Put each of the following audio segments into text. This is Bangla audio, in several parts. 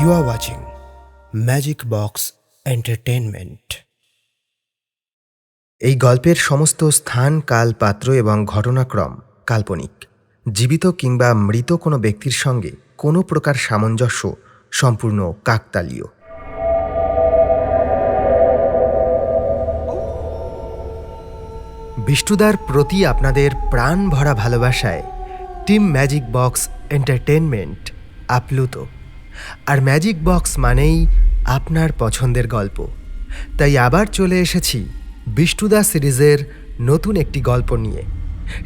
You are watching Magic Box Entertainment. এই গল্পের সমস্ত স্থান, কাল, পাত্র এবং ঘটনাক্রম কাল্পনিক। জীবিত কিংবা মৃত কোনো ব্যক্তির সঙ্গে কোনো প্রকার সামঞ্জস্য সম্পূর্ণ কাকতালীয়। বিষ্ণুদার প্রতি আপনাদের প্রাণ ভরা ভালোবাসায় টিম ম্যাজিক বক্স এন্টারটেনমেন্ট আপ্লুত। আর ম্যাজিক বক্স মানেই আপনার পছন্দের গল্প। তাই আবার চলে এসেছি বিষ্ণুদা সিরিজের নতুন একটি গল্প নিয়ে।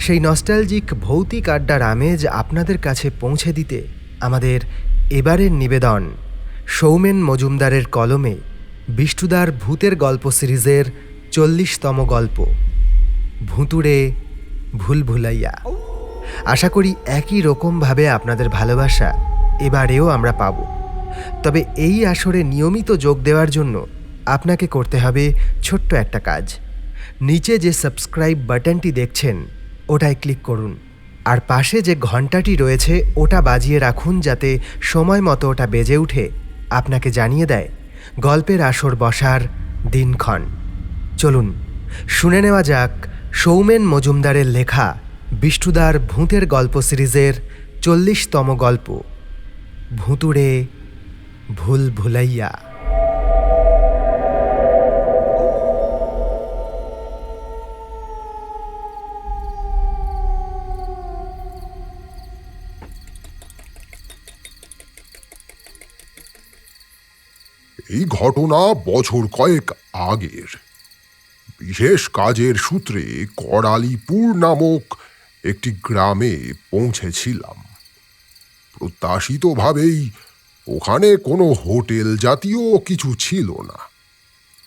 সেই নস্টালজিক ভৌতিক আড্ডার আমেজ আপনাদের কাছে পৌঁছে দিতে আমাদের এবারের নিবেদন সৌমেন মজুমদারের কলমে বিষ্ণুদার ভূতের গল্প সিরিজের 40তম গল্প ভুতুড়ে ভুলভুলাইয়া। আশা করি একই রকমভাবে আপনাদের ভালোবাসা এবারেও আমরা পাব। তবে এই আসরে নিয়মিত যোগ দেওয়ার জন্য আপনাকে করতে হবে ছোট্ট একটা কাজ। নিচে যে সাবস্ক্রাইব বাটনটি দেখছেন ওটায় ক্লিক করুন, আর পাশে যে ঘন্টাটি রয়েছে ওটা বাজিয়ে রাখুন, যাতে সময় মতো ওটা বেজে উঠে আপনাকে জানিয়ে দেয় গল্পের আসর বসার দিনক্ষণ। চলুন শুনে নেওয়া যাক সৌমেন মজুমদারের লেখা বিষ্ণুদার ভূতের গল্প সিরিজের 40তম গল্প ভুতুড়ে ভুলভুলাইয়া। এই ঘটনা বছর কয়েক আগের। বিশেষ কাজের সূত্রে করালিপুর নামক একটি গ্রামে পৌঁছেছিলাম। প্রত্যাশিতভাবেই ওখানে কোনো হোটেল জাতীয় কিছু ছিল না।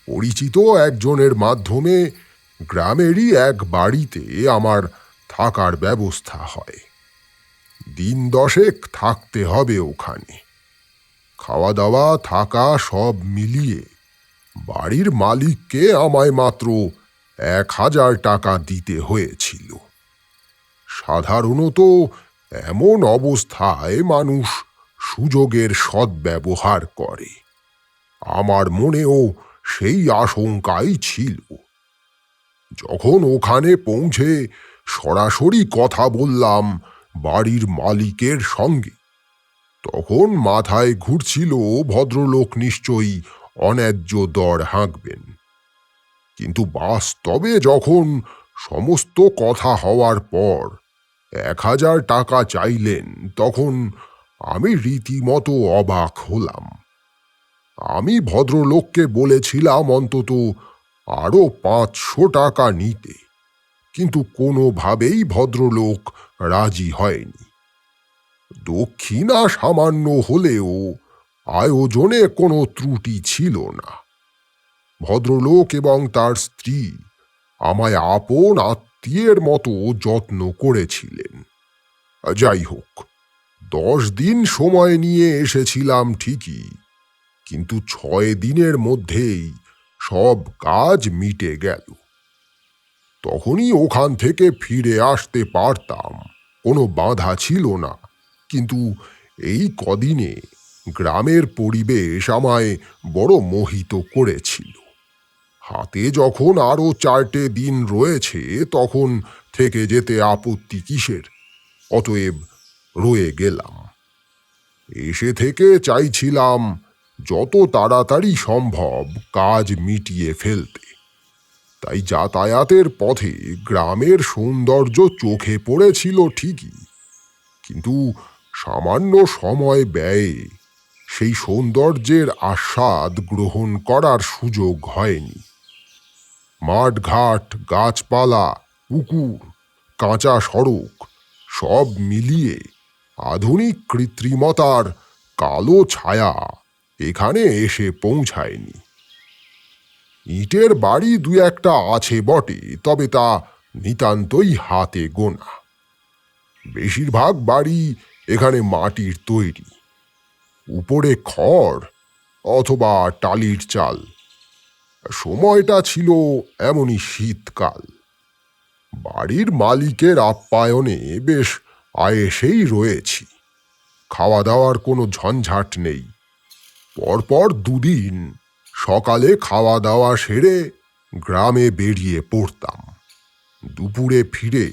পরিচিত একজনের মাধ্যমে গ্রামেরই এক বাড়িতে আমার থাকার ব্যবস্থা হয়। দিন 10 থাকতে হবে ওখানে। খাওয়া দাওয়া থাকা সব মিলিয়ে বাড়ির মালিককে আমায় মাত্র 1000 টাকা দিতে হয়েছিল। সাধারণত এমন অবস্থায় মানুষ সুযোগের সদ্ব্যবহার করে। আমার মনেও সেই আশঙ্কাই ছিল। যখন ওখানে পৌঁছে সরাসরি কথা বললাম বাড়ির মালিকের সঙ্গে, তখন মাথায় ঘুরছিল ভদ্রলোক নিশ্চয়ই অন্যায্য দর হাঁকবেন। কিন্তু বাস্তবে যখন সমস্ত কথা হওয়ার পর 1000 টাকা চাইলেন, তখন আমি রীতিমতো অবাক হলাম। আমি ভদ্রলোককে বলেছিলাম অন্তত আরও 500 টাকা নিতে, কিন্তু কোনোভাবেই ভদ্রলোক রাজি হয়নি। দক্ষিণা সামান্য হলেও আয়োজনে কোনো ত্রুটি ছিল না। ভদ্রলোক এবং তার স্ত্রী আমায় আপন আত্মীয়ের মতো যত্ন করেছিলেন। যাই হোক, 10 দিন সময় নিয়ে এসেছিলাম ঠিকই, কিন্তু 6 দিনের মধ্যেই সব কাজ মিটে গেল। তখনই ওখান থেকে ফিরে আসতে পারতাম, কোনো বাধা ছিল না। কিন্তু এই কদিনে গ্রামের পরিবেশ আমায় বড় মোহিত করেছিল। হাতে যখন আরও 4টে দিন রয়েছে, তখন থেকে যেতে আপত্তি কিসের? অতএব রয়ে গেলাম। এসে থেকে চাইছিলাম যত তাড়াতাড়ি সম্ভব কাজ মিটিয়ে ফেলতে। তাই যাতায়াতের পথে গ্রামের সৌন্দর্য চোখে পড়েছিল ঠিকই, কিন্তু সামান্য সময় ব্যয়ে সেই সৌন্দর্যের আস্বাদ গ্রহণ করার সুযোগ হয়নি। মাঠঘাট, গাছপালা, পুকুর, কাঁচা সড়ক সব মিলিয়ে আধুনিক কৃত্রিমতার কালো ছায়া এখানে এসে পৌঁছায়নি। ইটের বাড়ি 2-1টা আছে বটে, তবে তা নিতান্তই হাতে গোনা। বেশিরভাগ বাড়ি এখানে মাটির তৈরি, উপরে খড় অথবা টালির চাল। সময়টা ছিল এমনই শীতকাল। বাড়ির মালিকের আপ্যায়নে বেশ আয়েসেই রয়েছি। খাওয়া দাওয়ার কোনো ঝঞ্ঝাট নেই। পরপর দুদিন সকালে খাওয়া দাওয়া সেরে গ্রামে বেরিয়ে পড়তাম। দুপুরে ফিরে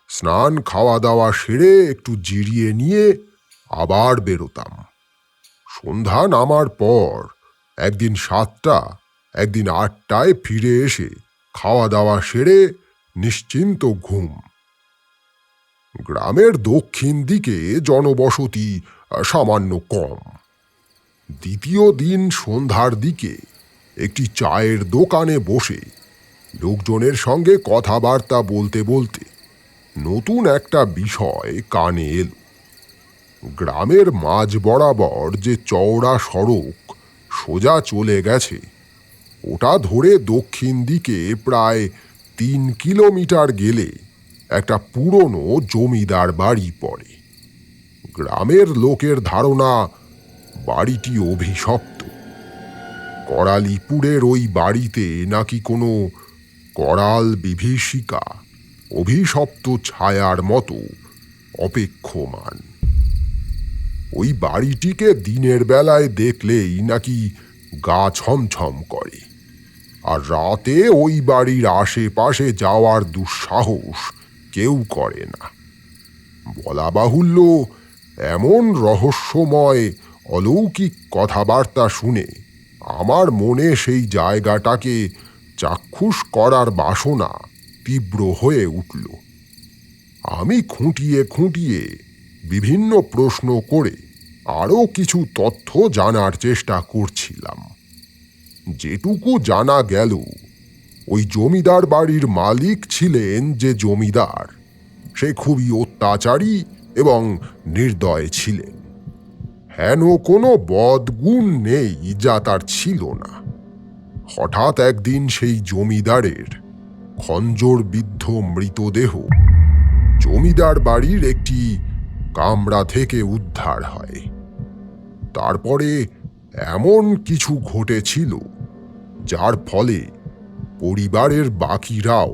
স্নান খাওয়া দাওয়া সেরে একটু জিরিয়ে নিয়ে আবার বেরোতাম। সন্ধ্যা নামার পর একদিন 7টা, একদিন 8টায় ফিরে এসে খাওয়া দাওয়া সেরে নিশ্চিন্ত ঘুম। গ্রামের দক্ষিণ দিকে জনবসতি সামান্য কম। দ্বিতীয় দিন সন্ধ্যার দিকে একটি চায়ের দোকানে বসে লোকজনের সঙ্গে কথাবার্তা বলতে বলতে নতুন একটা বিষয় কানে এলো। গ্রামের মাঝ বরাবর যে চওড়া সড়ক সোজা চলে গেছে, ওটা ধরে দক্ষিণ দিকে প্রায় 3 কিলোমিটার গেলে একটা পুরনো জমিদার বাড়ি পড়ে। গ্রামের লোকের ধারণা বাড়িটি অভিশপ্ত। করালিপুরের ওই বাড়িতে নাকি কোনো করাল বিভীষিকা অভিশপ্ত ছায়ার মতো অপেক্ষমান। ওই বাড়িটিকে দিনের বেলায় দেখলেই নাকি গা ছমছম করে, আর রাতে ওই বাড়ির আশেপাশে যাওয়ার দুঃসাহস কেউ করে না। বলা বাহুল্য, এমন রহস্যময় অলৌকিক কথাবার্তা শুনে আমার মনে সেই জায়গাটাকে চাক্ষুষ করার বাসনা তীব্র হয়ে উঠল। আমি খুঁটিয়ে খুঁটিয়ে বিভিন্ন প্রশ্ন করে আরও কিছু তথ্য জানার চেষ্টা করছিলাম। যেটুকু জানা গেল, ওই জমিদার বাড়ির মালিক ছিলেন যে জমিদার, সে খুবই অত্যাচারী এবং নির্দয় ছিলেন। হেন কোনো বদগুণ নেই যা তার ছিল না। হঠাৎ একদিন সেই জমিদারের খঞ্জরবিদ্ধ মৃতদেহ জমিদার বাড়ির একটি কামরা থেকে উদ্ধার হয়। তারপরে এমন কিছু ঘটেছিল যার ফলে পরিবারের বাকিরাও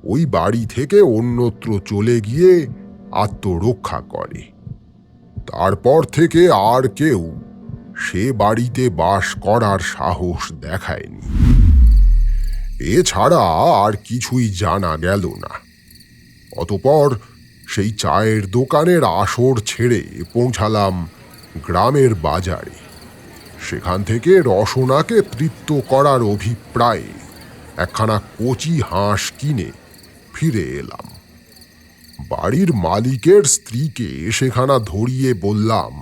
ওই বাড়ি থেকে অন্যত্র চলে গিয়ে আত্মরক্ষা করে। তারপর থেকে আর কেউ সে বাড়িতে বাস করার সাহস দেখায়নি। এছাড়া আর কিছুই জানা গেল না। অতঃপর সেই চায়ের দোকানের আসর ছেড়ে পৌঁছালাম গ্রামের বাজারে। সেখান থেকে রসনাকে তৃপ্ত করার অভিপ্রায়ে একখানা কচি হাঁস কিনে ফিরে এলাম। বাড়ির মালিকের স্ত্রীকে সেখানা ধরিয়ে বললাম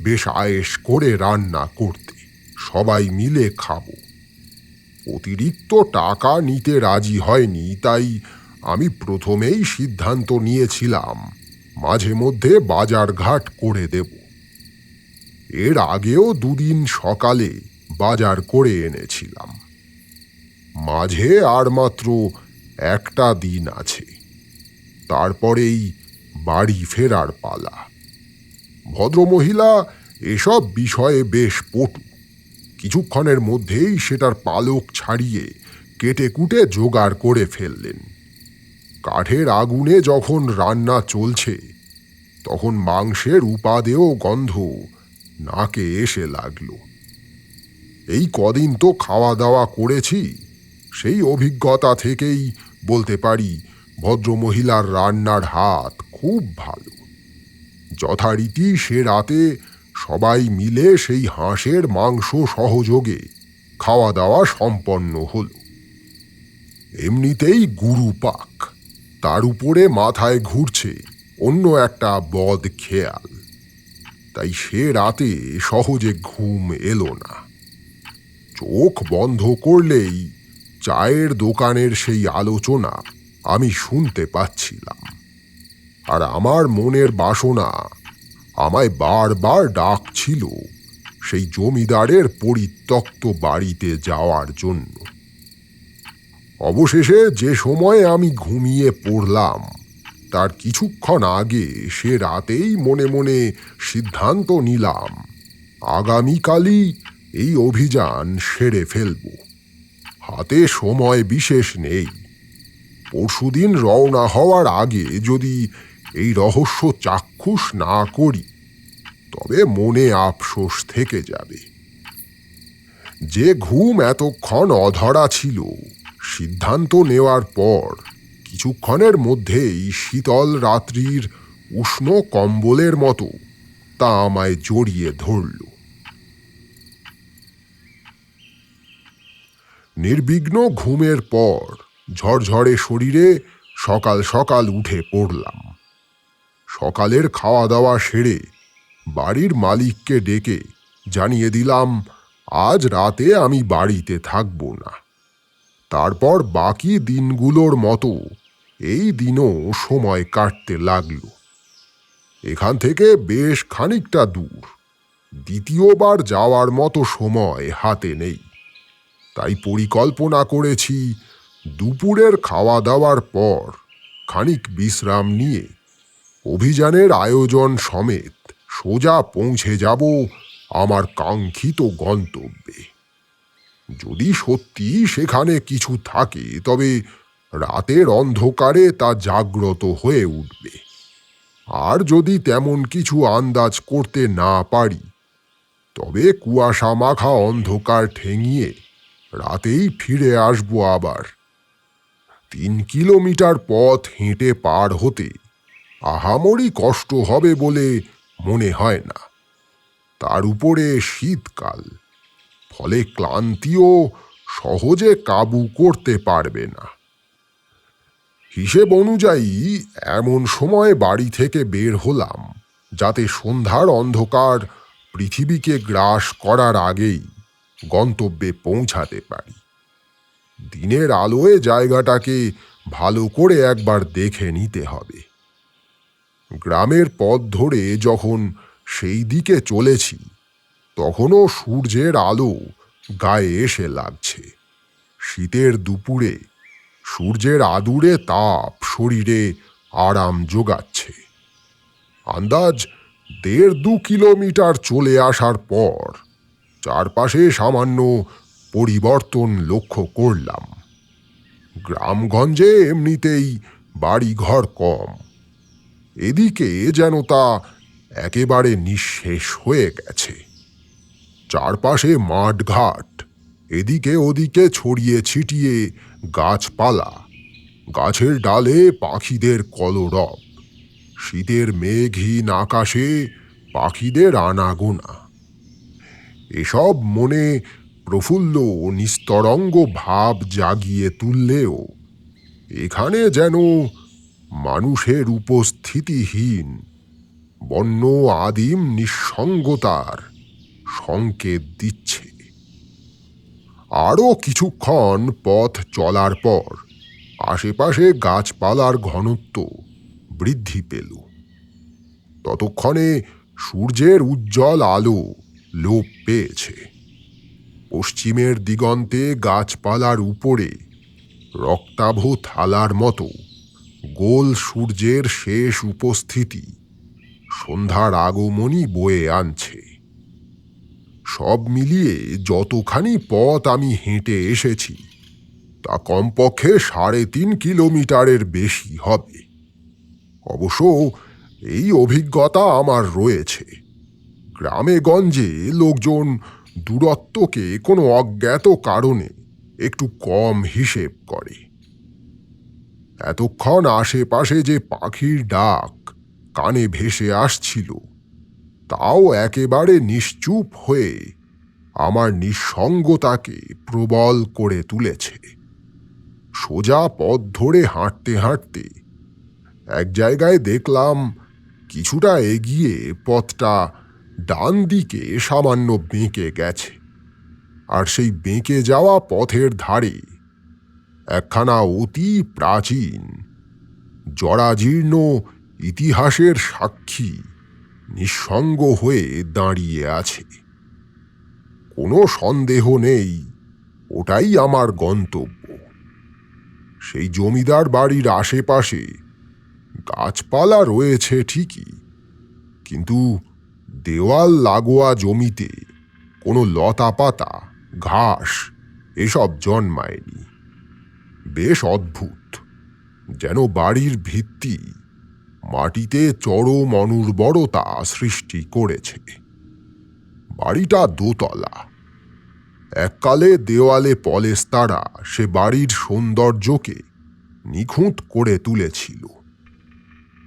বেশ আয়েশ করে রান্না করতে, সবাই মিলে খাবো। অতিরিক্ত টাকা নিতে রাজি হয়নি, তাই আমি প্রথমেই সিদ্ধান্ত নিয়েছিলাম মাঝে মধ্যে বাজারঘাট করে দেব। এর আগেও 2 দিন সকালে বাজার করে এনেছিলাম। মাঝে আর মাত্র একটা দিন আছে, তারপরেই বাড়ি ফেরার পালা। ভদ্রমহিলা এসব বিষয়ে বেশ পটু। কিছুক্ষণের মধ্যেই সেটার পালক ছাড়িয়ে কেটে কুটে জোগাড় করে ফেললেন। কাঠের আগুনে যখন রান্না চলছে, তখন মাংসের উপাদেয় গন্ধ নাকে এসে লাগলো। এই কদিন তো খাওয়া দাওয়া করেছি, সেই অভিজ্ঞতা থেকেই বলতে পারি ভদ্রমহিলার রান্নার হাত খুব ভালো। যথারীতি সে রাতে সবাই মিলে সেই হাঁসের মাংস সহযোগে খাওয়া দাওয়া সম্পন্ন হল। এমনিতেই গুরুপাক, তার উপরে মাথায় ঘুরছে অন্য একটা বদ খেয়াল, তাই সে রাতে সহজে ঘুম এলো না। চোখ বন্ধ করলেই চায়ের দোকানের সেই আলোচনা আমি শুনতে পাচ্ছিলাম, আর আমার মনের বাসনা আমায় বারবার ডাকছিল সেই জমিদারের পরিত্যক্ত বাড়িতে যাওয়ার জন্য। অবশেষে যে সময়ে আমি ঘুমিয়ে পড়লাম, তার কিছুক্ষণ আগে সে রাতেই মনে মনে সিদ্ধান্ত নিলাম আগামীকালই এই অভিযান সেরে ফেলব। হাতে সময় বিশেষ নেই। পরশুদিন রওনা হওয়ার আগে যদি এই রহস্য চাক্ষুষ না করি, তবে মনে আফসোস থেকে যাবে। যে ঘুম এতক্ষণ অধরা ছিল, সিদ্ধান্ত নেওয়ার পর কিছুক্ষণের মধ্যেই শীতল রাত্রির উষ্ণ কম্বলের মতো তা আমায় জড়িয়ে ধরল। নির্বিঘ্ন ঘুমের পর ঝরঝরে শরীরে সকাল সকাল উঠে পড়লাম। সকালের খাওয়া দাওয়া সেরে বাড়ির মালিককে ডেকে জানিয়ে দিলাম আজ রাতে আমি বাড়িতে থাকব না। তারপর বাকি দিনগুলোর মতো এই দিনও সময় কাটতে লাগলো। এখান থেকে বেশ খানিকটা দূর, দ্বিতীয়বার যাওয়ার মতো সময় হাতে নেই। তাই পরিকল্পনা করেছি দুপুরের খাওয়া দাওয়ার পর খানিক বিশ্রাম নিয়ে অভিযানের আয়োজন সমেত সোজা পৌঁছে যাব আমার কাঙ্ক্ষিত গন্তব্যে। যদি সত্যি সেখানে কিছু থাকে তবে রাতের অন্ধকারে তা জাগ্রত হয়ে উঠবে, আর যদি তেমন কিছু আন্দাজ করতে না পারি তবে কুয়াশা মাখা অন্ধকার ঠেঙিয়ে রাতেই ফিরে আসবো আবার। 3 কিলোমিটার পথ হেঁটে পার হতে আহামরি কষ্ট হবে বলে মনে হয় না। তার উপরে শীতকাল, ফলে ক্লান্তিও সহজে কাবু করতে পারবে না। হিসেব অনুযায়ী এমন সময় বাড়ি থেকে বের হলাম যাতে সন্ধ্যার অন্ধকার পৃথিবীকে গ্রাস করার আগেই গন্তব্যে পৌঁছাতে পারি। দিনের আলোয় জায়গাটাকে ভালো করে একবার দেখে নিতে হবে। গ্রামের পথ ধরে যখন সেই দিকে চলেছি তখনও সূর্যের আলো গায়ে এসে লাগছে। শীতের দুপুরে সূর্যের আদুরে তাপ শরীরে আরাম যোগাচ্ছে। আন্দাজ 1.5-2 কিলোমিটার চলে আসার পর চারপাশে সামান্য পরিবর্তন লক্ষ্য করলাম। গ্রামগঞ্জে এমনিতেই বাড়িঘর কম, এদিকে যেন তা একেবারে নিঃশেষ হয়ে গেছে। চারপাশে মাঠঘাট, এদিকে ওদিকে ছড়িয়ে ছিটিয়ে গাছপালা, গাছের ডালে পাখিদের কলরব, শীতের মেঘহীন আকাশে পাখিদের আনাগোনা। এসব মনে প্রফুল্ল ও নিস্তরঙ্গ ভাব জাগিয়ে তুললেও এখানে যেন মানুষের উপস্থিতিহীন বন্য আদিম নিঃসঙ্গতার সংকেত দিচ্ছে। আরও কিছুক্ষণ পথ চলার পর আশেপাশে গাছপালার ঘনত্ব বৃদ্ধি পেল। ততক্ষণে সূর্যের উজ্জ্বল আলো লোপ পেয়েছে। পশ্চিমের দিগন্তে গাছপালার উপরে রক্তাভ থালার মতো গোল সূর্যের শেষ উপস্থিতি সন্ধ্যার আগমনী বয়ে আনছে। সব মিলিয়ে যতখানি পথ আমি হেঁটে এসেছি তা কমপক্ষে 3.5 কিলোমিটারের বেশি হবে। অবশ্য এই অভিজ্ঞতা আমার রয়েছে। গ্রামে গঞ্জে লোকজন দূরত্বকে কোনো অজ্ঞাত কারণে একটু কম হিসেব করে। এতক্ষণ আশেপাশে যে পাখির ডাক কানে ভেসে আসছিল তাও একেবারে নিশ্চুপ হয়ে আমার নিঃসঙ্গতাকে প্রবল করে তুলেছে। সোজা পথ ধরে হাঁটতে হাঁটতে এক জায়গায় দেখলাম কিছুটা এগিয়ে পথটা ডান দিকে সামান্য বেঁকে গেছে, আর সেই বেঁকে যাওয়া পথের ধারে একখানা অতি প্রাচীন জরাজীর্ণ ইতিহাসের সাক্ষী নিঃসঙ্গ হয়ে দাঁড়িয়ে আছে। কোনো সন্দেহ নেই ওটাই আমার গন্তব্য। সেই জমিদার বাড়ির আশেপাশে গাছপালা রয়েছে ঠিকই, কিন্তু দেওয়াল লাগোয়া জমিতে কোনো লতাপাতা, ঘাস এসব জন্মায়নি। বেশ অদ্ভুত, যেন বাড়ির ভিত্তি মাটিতে চরম অনুর্বরতা সৃষ্টি করেছে। বাড়িটা দোতলা। এককালে দেওয়ালে পলেস্তারা সে বাড়ির সৌন্দর্যকে নিখুঁত করে তুলেছিল,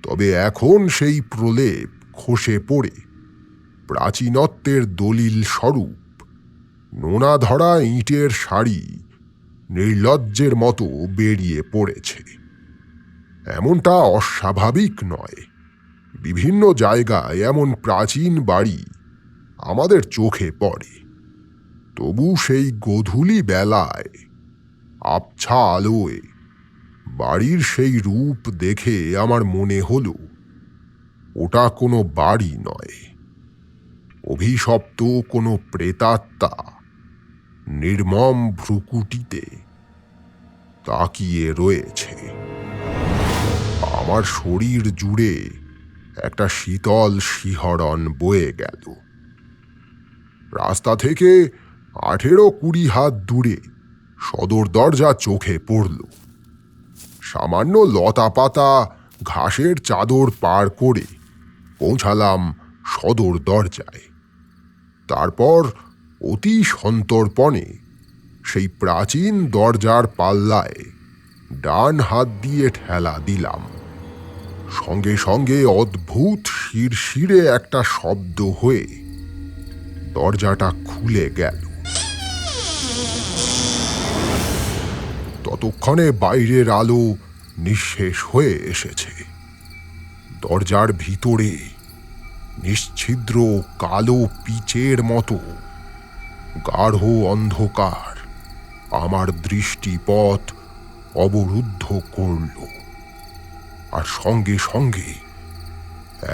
তবে এখন সেই প্রলেপ খসে পড়ে প্রাচীনত্বের দলিল স্বরূপ নোনা ধরা ইটের সারি নির্লজ্জের মতো বেরিয়ে পড়েছে। এমনটা অস্বাভাবিক নয়। বিভিন্ন জায়গায় এমন প্রাচীন বাড়ি আমাদের চোখে পড়ে, তবু সেই গোধূলি বেলায় আবছা আলোয় বাড়ির সেই রূপ দেখে আমার মনে হলো ওটা কোনো বাড়ি নয়, অভিশপ্ত কোনো প্রেতাত্মা নির্মম ভ্রুকুটিতে তাকিয়ে রয়েছে। আমার শরীর জুড়ে একটা শীতল শিহরণ বয়ে গেল। রাস্তা থেকে 18-20 হাত দূরে সদর দরজা চোখে পড়ল। সামান্য লতা পাতা ঘাসের চাদর পার করে পৌঁছালাম সদর দরজায়। তারপর অতি সন্তর্পণে সেই প্রাচীন দরজার পাল্লায় ডান হাত দিয়ে ঠেলা দিলাম। সঙ্গে সঙ্গে অদ্ভুত শিরশিরে একটা শব্দ হয়ে দরজাটা খুলে গেল। ততক্ষণে বাইরের আলো নিঃশেষ হয়ে এসেছে। দরজার ভিতরে নিশ্ছিদ্র কালো পিচের মতো গাঢ় অন্ধকার আমার দৃষ্টিপথ অবরুদ্ধ করল, আর সঙ্গে সঙ্গে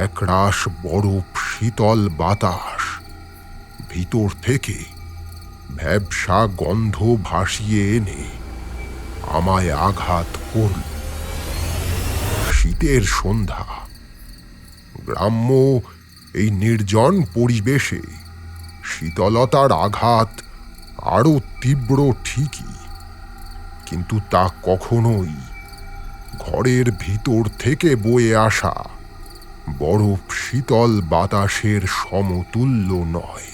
একরাশ বরফ শীতল বাতাস ভিতর থেকে ভ্যাবসা গন্ধ ভাসিয়ে এনে আমায় আঘাত করল। শীতের সন্ধ্যা, গ্রাম্য এই নির্জন পরিবেশে শীতলতার আঘাত আরো তীব্র ঠিকই, কিন্তু তা কখনোই ঘরের ভিতর থেকে বয়ে আসা বরফ শীতল বাতাসের সমতুল্য নয়।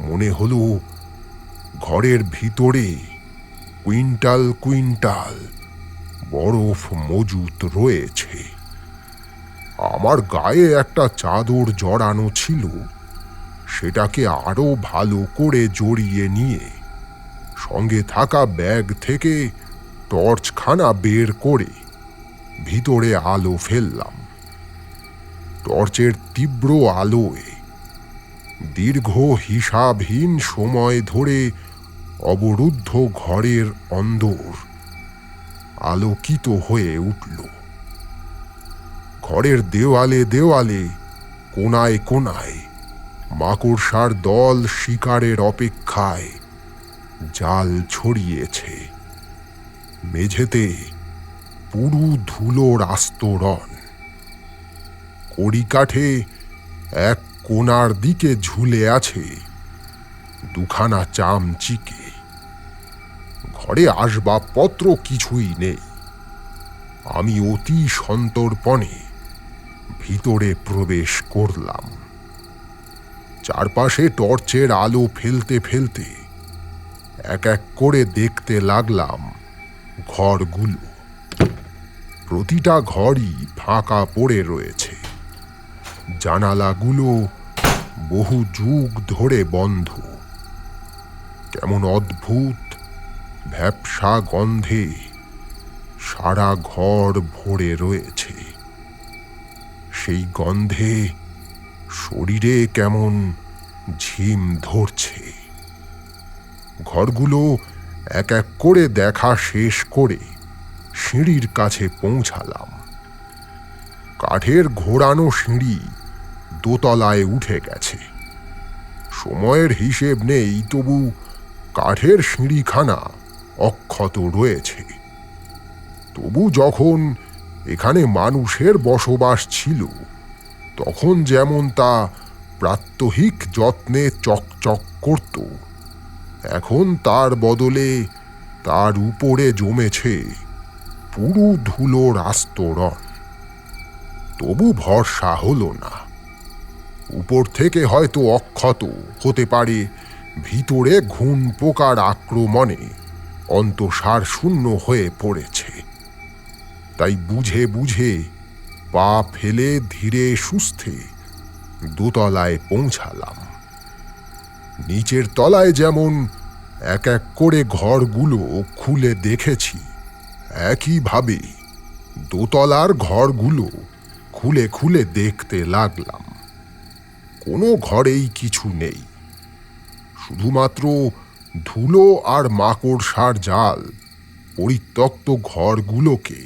মনে হলো ঘরের ভিতরে কুইন্টাল কুইন্টাল বরফ মজুত রয়েছে। আমার গায়ে একটা চাদর জড়ানো ছিল, সেটাকে আরো ভালো করে জড়িয়ে নিয়ে সঙ্গে থাকা ব্যাগ থেকে টর্চখানা বের করে ভিতরে আলো ফেললাম। টর্চের তীব্র আলোয় দীর্ঘ হিসাবহীন সময় ধরে অবরুদ্ধ ঘরের অন্দর আলোকিত হয়ে উঠল। ঘরের দেওয়ালে দেওয়ালে, কোনায় কোনায় মাকড়সার দল শিকারের অপেক্ষায় জাল ছড়িয়েছে। মেঝেতে পুরু ধুলোর আস্তরণ। কড়িকাঠে এক কোণার দিকে ঝুলে আছে দুখানা চামচিকে। ঘরে আসবাবপত্র কিছুই নেই। আমি অতি সন্তর্পণে ভিতরে প্রবেশ করলাম। চারপাশে টর্চের আলো ফেলতে ফেলতে এক এক করে দেখতে লাগলাম ঘরগুলো। প্রতিটা ঘরই ফাঁকা পড়ে রয়েছে। জানালাগুলো বহু যুগ ধরে বন্ধ। কেমন অদ্ভুত ভ্যাপসা গন্ধে সারা ঘর ভরে রয়েছে। সেই গন্ধে শরীরে কেমন ঝিম ধরছে। ঘরগুলো এক এক করে দেখা শেষ করে সিঁড়ির কাছে পৌঁছালাম। কাঠের ঘোরানো সিঁড়ি দোতলায় উঠে গেছে। সময়ের হিসেব নেই, তবু কাঠের সিঁড়িখানা অক্ষত রয়েছে। তবু যখন এখানে মানুষের বসবাস ছিল, তখন যেমন তা প্রাত্যহিক যত্নে চকচক করত, এখন তার বদলে তার উপরে জমেছে পুরু ধুলোর আস্তরণ। তবু ভরসা হলো না। উপর থেকে হয়তো অক্ষত হতে পারে, ভিতরে ঘুণ পোকার আক্রমণে অন্তঃসার শূন্য হয়ে পড়েছে। তাই বুঝে বুঝে পা ফেলে ধীরে সুস্থে দোতলায় পৌঁছালাম। নিচের তলায় যেমন এক এক করে ঘরগুলো খুলে দেখেছি, একইভাবে দোতলার ঘরগুলো খুলে খুলে দেখতে লাগলাম। কোনো ঘরেই কিছু নেই, শুধুমাত্র ধুলো আর মাকড়সার জাল পরিত্যক্ত ঘরগুলোকে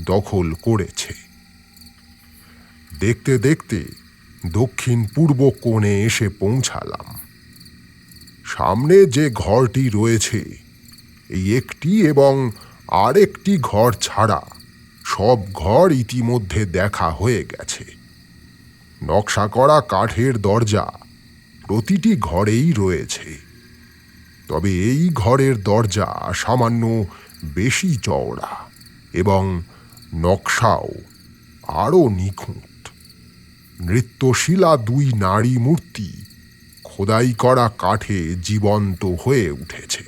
দখল করেছে। দেখতে দেখতে দক্ষিণ পূর্ব কোণে এসে পৌঁছালাম। সামনে যে ঘরটি রয়েছে, এই একটি এবং আরেকটি ঘর ছাড়া সব ঘর ইতিমধ্যে দেখা হয়ে গেছে। নকশা করা কাঠের দরজা প্রতিটি ঘরেই রয়েছে, তবে এই ঘরের দরজা সামান্য বেশি চওড়া এবং নকশাও আরও নিখুঁত। নৃত্যশীলা দুই নারী মূর্তি খোদাই করা কাঠে জীবন্ত হয়ে উঠেছে।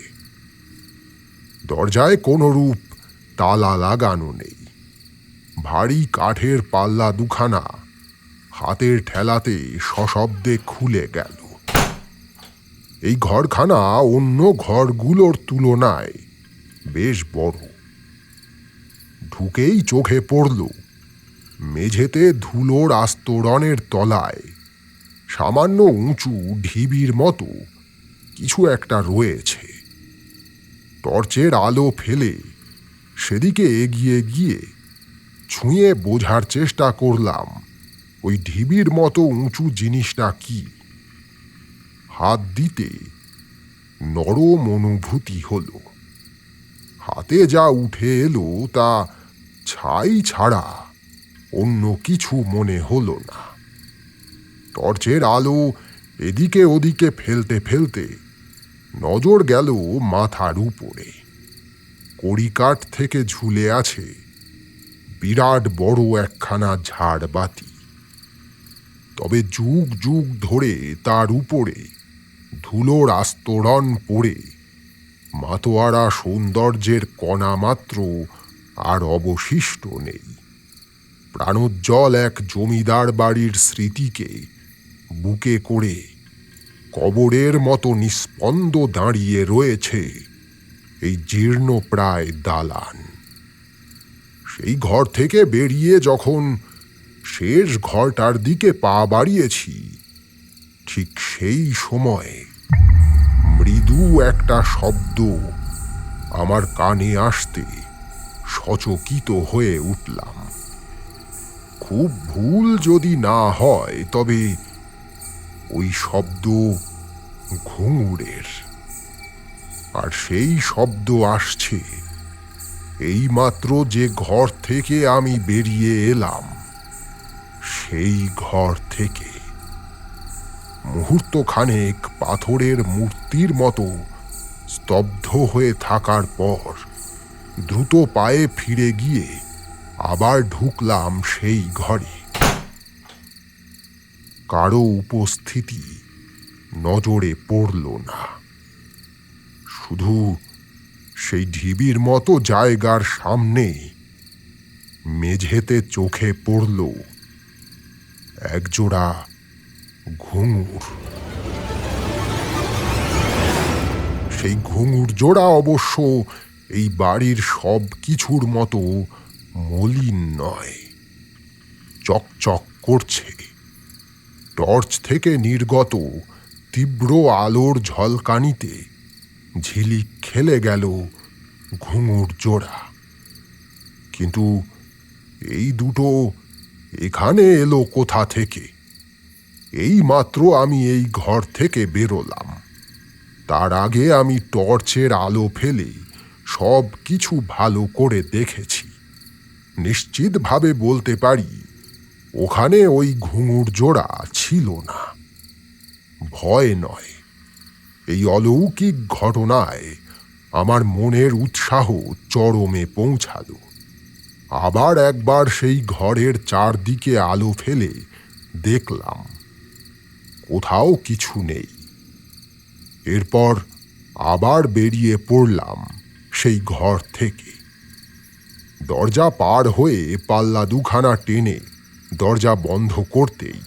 দরজায় কোনরূপ তালা লাগানো নেই। ভারী কাঠের পাল্লা দুখানা হাতের ঠেলাতে সশব্দে খুলে গেল। এই ঘরখানা অন্য ঘরগুলোর তুলনায় বেশ বড়। ঢুকেই চোখে পড়ল মেঝেতে ধুলোর আস্তরণের তলায় সামান্য উঁচু ঢিবির মতো কিছু একটা রয়েছে। টর্চের আলো ফেলে সেদিকে এগিয়ে গিয়ে ছুঁয়ে বোঝার চেষ্টা করলাম ওই ঢিবির মতো উঁচু জিনিসটা কি। হাত দিতে নরম অনুভূতি হলো। হাতে যা উঠে এলো তা ছাই ছাড়া অন্য কিছু মনে হলো না। টর্চের আলো এদিকে ওদিকে ফেলতে ফেলতে নজর গেল মাথার উপরে। কড়িকাঠ থেকে ঝুলে আছে বিরাট বড় একখানা ঝাড়বাতি, তবে যুগ যুগ ধরে তার উপরে ধুলোর আস্তরণ পড়ে মাতোয়ারা সৌন্দর্যের কণা মাত্র আর অবশিষ্ট নেই। প্রাণোজ্জ্বল এক জমিদার বাড়ির স্মৃতিকে বুকে করে কবরের মতো নিস্পন্দ দাঁড়িয়ে রয়েছে এই জীর্ণপ্রায় দালান। সেই ঘর থেকে বেরিয়ে যখন শেষ ঘরটার দিকে পা বাড়িয়েছি, ঠিক সেই সময়ে মৃদু একটা শব্দ আমার কানে আসতে সচকিত হয়ে উঠলাম। খুব ভুল যদি না হয় তবে ওই শব্দ ঘুঙুরের, আর সেই শব্দ আসছে এইমাত্র যে ঘর থেকে আমি বেরিয়ে এলাম সেই ঘর থেকে। মুহূর্তখানেক পাথরের মূর্তির মতো স্তব্ধ হয়ে থাকার পর দ্রুত পায়ে ফিরে গিয়ে আবার ঢুকলাম সেই ঘরে। কারো উপস্থিতি নজরে পড়ল না, শুধু সেই ঢিবির মতো জায়গার সামনে মেঝেতে চোখে পড়ল একজোড়া ঘুঙুর। সেই ঘুঙুর জোড়া অবশ্য এই বাড়ির সব কিছুর মতো মলিন নয়, চকচক করছে। টর্চ থেকে নির্গত তীব্র আলোর ঝলকানিতে ঝিলিক খেলে গেল ঘুঙুর জোড়া। কিন্তু এই দুটো এখানে এলো কোথা থেকে? এই মাত্র আমি এই ঘর থেকে বেরোলাম। তার আগে আমি টর্চের আলো ফেলে সব কিছু ভালো করে দেখেছি। নিশ্চিতভাবে বলতে পারি ওখানে ওই ঘুঙুর জোড়া ছিল না। ভয় নয়, এই অলৌকিক ঘটনায় আমার মনের উৎসাহ চরমে পৌঁছালো। আবার একবার সেই ঘরের চারদিকে আলো ফেলে দেখলাম, কোথাও কিছু নেই। এরপর আবার বেরিয়ে পড়লাম সেই ঘর থেকে। দরজা পার হয়ে পাল্লা দুখানা টেনে দরজা বন্ধ করতেই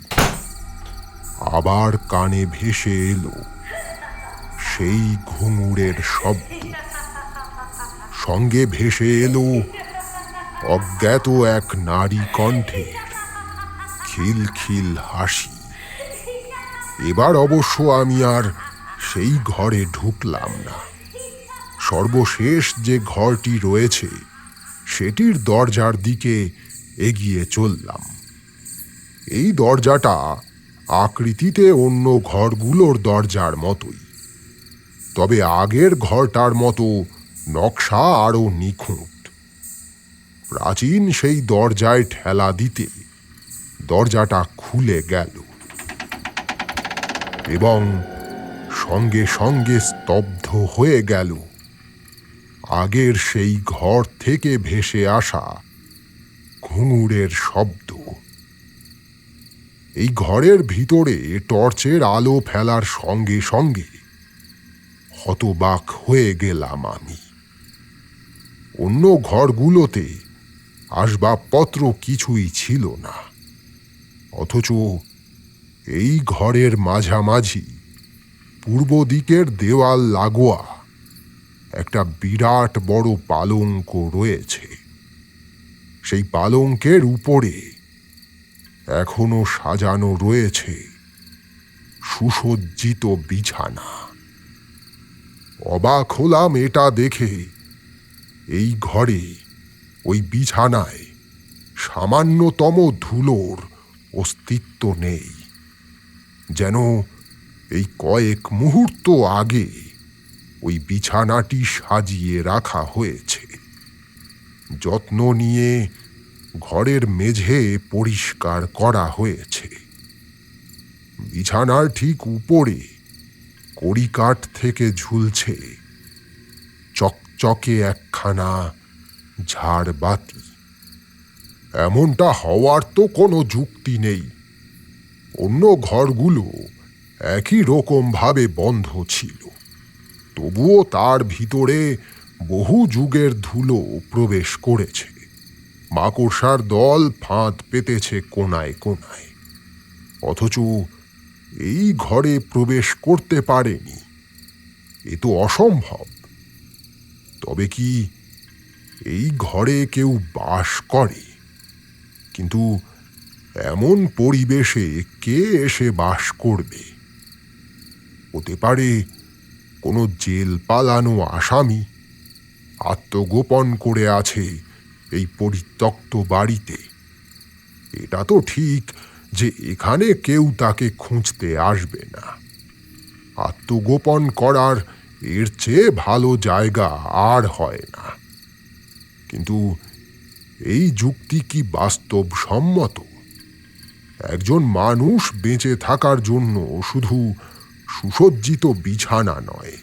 আবার কানে ভেসে এলো সেই ঘুঙুরের শব্দ। সঙ্গে ভেসে এলো অজ্ঞাত এক নারী কণ্ঠের খিলখিল হাসি। এবার অবশ্য আমি আর সেই ঘরে ঢুকলাম না। সর্বশেষ যে ঘরটি রয়েছে সেটির দরজার দিকে এগিয়ে চললাম। এই দরজাটা আকৃতিতে অন্য ঘরগুলোর দরজার মতোই, তবে আগের ঘরটার মতো নকশা আরও নিখুঁত। প্রাচীন সেই দরজায় ঠেলা দিতে দরজাটা খুলে গেল এবং সঙ্গে সঙ্গে স্তব্ধ হয়ে গেল আগের সেই ঘর থেকে ভেসে আসা ঘুঙুরের শব্দ। এই ঘরের ভিতরে টর্চের আলো ফেলার সঙ্গে সঙ্গে হতবাক হয়ে গেলাম আমি। অন্য ঘরগুলোতে আসবাবপত্র কিছুই ছিল না, অথচ এই ঘরের মাঝামাঝি পূর্ব দিকের দেওয়াল লাগোয়া একটা বিরাট বড় পালঙ্ক রয়েছে। সেই পালঙ্কের উপরে এখনো সাজানো রয়েছে সুসজ্জিত বিছানা। অবাক হলাম এটা দেখে। এই ঘরে ওই বিছানায় সামান্যতম ধুলোর অস্তিত্ব নেই, যেন এই কয়েক মুহূর্ত আগে ওই বিছানাটি সাজিয়ে রাখা হয়েছে। যত্ন নিয়ে ঘরের মেঝে পরিষ্কার করা হয়েছে। বিছানার ঠিক উপরে কড়িকাঠ থেকে ঝুলছে চকচকে একখানা ঝাড়বাতি। এমনটা হওয়ার তো কোনো যুক্তি নেই। অন্য ঘরগুলো একই রকম ভাবে বন্ধ ছিল, তবুও তার ভিতরে বহু যুগের ধুলো প্রবেশ করেছে। মাকড়সার দল ফাঁদ পেতেছে কোনায় কোনায়, অথচ এই ঘরে প্রবেশ করতে পারেনি। এ তো অসম্ভব। তবে কি এই ঘরে কেউ বাস করে? কিন্তু এমন পরিবেশে কে এসে বাস করবে? হতে পারে কোনো জেল পালানো আসামি আত্মগোপন করে আছে এই পরিত্যক্ত বাড়িতে। এটা তো ঠিক যে এখানে কেউ তাকে খুঁজতে আসবে না। আত্মগোপন করার এর চেয়ে ভালো জায়গা আর হয় না। কিন্তু এই যুক্তি কি বাস্তবসম্মত? একজন মানুষ বেঁচে থাকার জন্য শুধু সুসজ্জিত বিছানা নয়,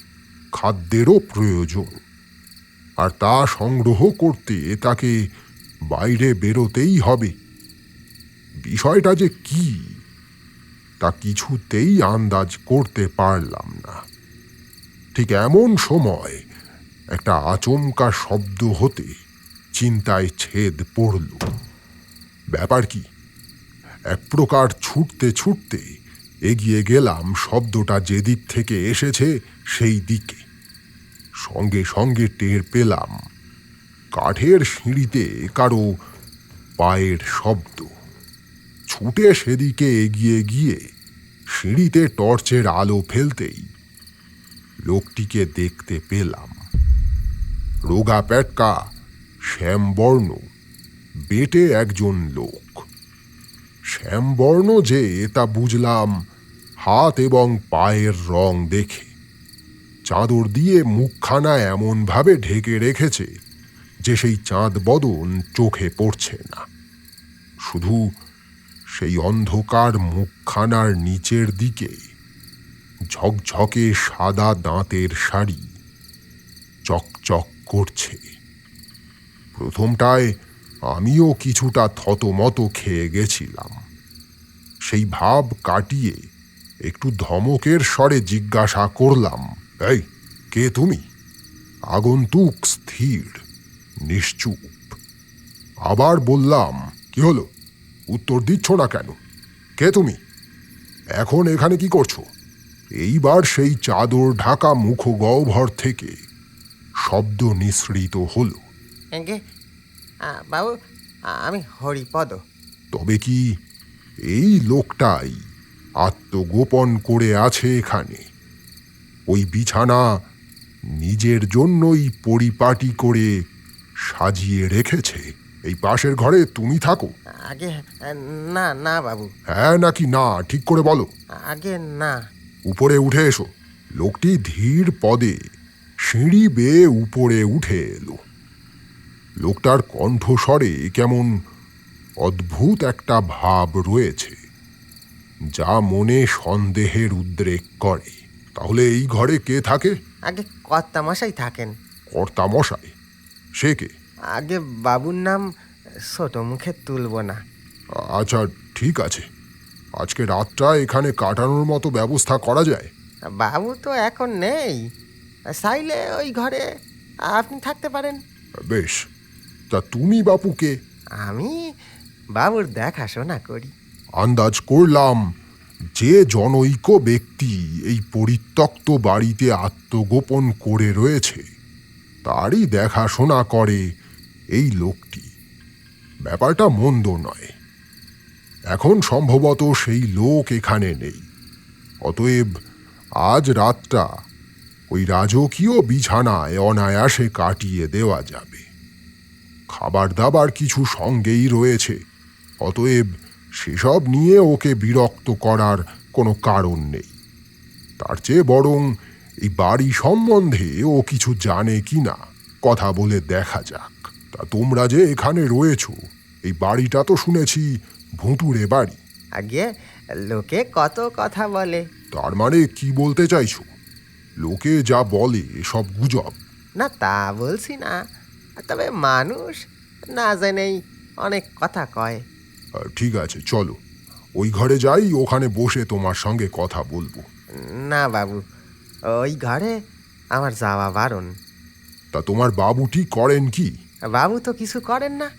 খাদ্যেরও প্রয়োজন। আর তা সংগ্রহ করতে তাকে বাইরে বেরোতেই হবে। বিষয়টা যে কি তা কিছুতেই আন্দাজ করতে পারলাম না। ঠিক এমন সময় একটা আচমকা শব্দ হতে চিন্তায় ছেদ পড়ল। ব্যাপার কি? এক প্রকার ছুটতে ছুটতে এগিয়ে গেলাম শব্দটা যেদিক থেকে এসেছে সেই দিকে। সঙ্গে সঙ্গে টের পেলাম কাঠের সিঁড়িতে কারো পায়ের শব্দ। ছুটে সেদিকে এগিয়ে গিয়ে সিঁড়িতে টর্চের আলো ফেলতেই লোকটিকে দেখতে পেলাম। রোগা প্যাটকা, শ্যামবর্ণ, বেটে একজন লোক। শ্যামবর্ণ যে তা বুঝলাম হাত এবং পায়ের রং দেখে। চাদর দিয়ে মুখখানা এমনভাবে ঢেকে রেখেছে যে সেই চাঁদ বদন চোখে পড়ছে না। শুধু সেই অন্ধকার মুখখানার নিচের দিকে ঝকঝকে সাদা দাঁতের শাড়ি চকচক করছে। প্রথমটায় আমিও কিছুটা থতমত খেয়ে গেছিলাম। সেই ভাব কাটিয়ে একটু ধমকের স্বরে জিজ্ঞাসা করলাম, এই কে তুমি? আগন্তুক স্থির, নিশ্চুপ। আবার বললাম, কি হলো, উত্তর দিচ্ছ না কেন? কে তুমি? এখন এখানে কি করছো? এইবার সেই চাদর ঢাকা মুখগহ্বর থেকে শব্দ নিঃসৃত হলো। এগে বাবু, আমি হরিপদ। তবে কি এই লোকটাই আত্মগোপন করে আছে এখানে? ওই বিছানা নিজের জন্যই পরিপাটি করে সাজিয়ে রেখেছে। এই পাশের ঘরে তুমি থাকো? আগে না না বাবু, হ্যাঁ নাকি না ঠিক করে বলো। আগে না। উপরে উঠে এসো। লোকটি ধীর পদে সিঁড়ি বেয়ে উপরে উঠে এলো। লোকটার কণ্ঠস্বরে কেমন অদ্ভুত একটা ভাব রয়েছে, যা মনে সন্দেহের উদ্রেক করে। তাহলে এই ঘরে কে থাকে? আগে কর্তামশাই থাকেন। কর্তামশাই? সে কে? আগে বাবুর নাম ছোট মুখে তুলব না। আচ্ছা ঠিক আছে, আজকে রাতটা এখানে কাটানোর মতো ব্যবস্থা করা যায়। বাবু তো এখন নেই, চাইলে ওই ঘরে আপনি থাকতে পারেন। বেশ, তা তুমি বাপুকে? আমি বাবুর দেখাশোনা করি। আন্দাজ করলাম যে জনৈক ব্যক্তি এই পরিত্যক্ত বাড়িতে আত্মগোপন করে রয়েছে তারই দেখাশোনা করে এই লোকটি। ব্যাপারটা মন্দ নয়। এখন সম্ভবত সেই লোক এখানে নেই, অতএব আজ রাতটা ওই রাজকীয় বিছানায় অনায়াসে কাটিয়ে দেওয়া যাবে। খাবার দাবার কিছু সঙ্গেই রয়েছে, অতএব সেসব নিয়ে ওকে বিরক্ত করার কোনো কারণ নেই। তার চেয়ে বরং এই বাড়ি সম্বন্ধে ও কিছু জানে কি না কথা বলে দেখা যাক। তা তোমরা যে এখানে রয়েছো, এই বাড়িটা তো শুনেছি ভুতুড়ে বাড়ি। আগে লোকে কত কথা বলে। তার মানে কি বলতে চাইছো? লোকে যা বলে সব গুজব? না তা বলছি না, তবে মানুষ না জেনেই অনেক কথা কয়। ঠিক আছে, চলো ওই ঘরে যাই, ওখানে বসে তোমার সঙ্গে কথা বলবো। না বাবু, ওই ঘরে আমার যাওয়া বারণ। তা তোমার বাবুটি করেন কি? বাবু তো কিছু করেন না,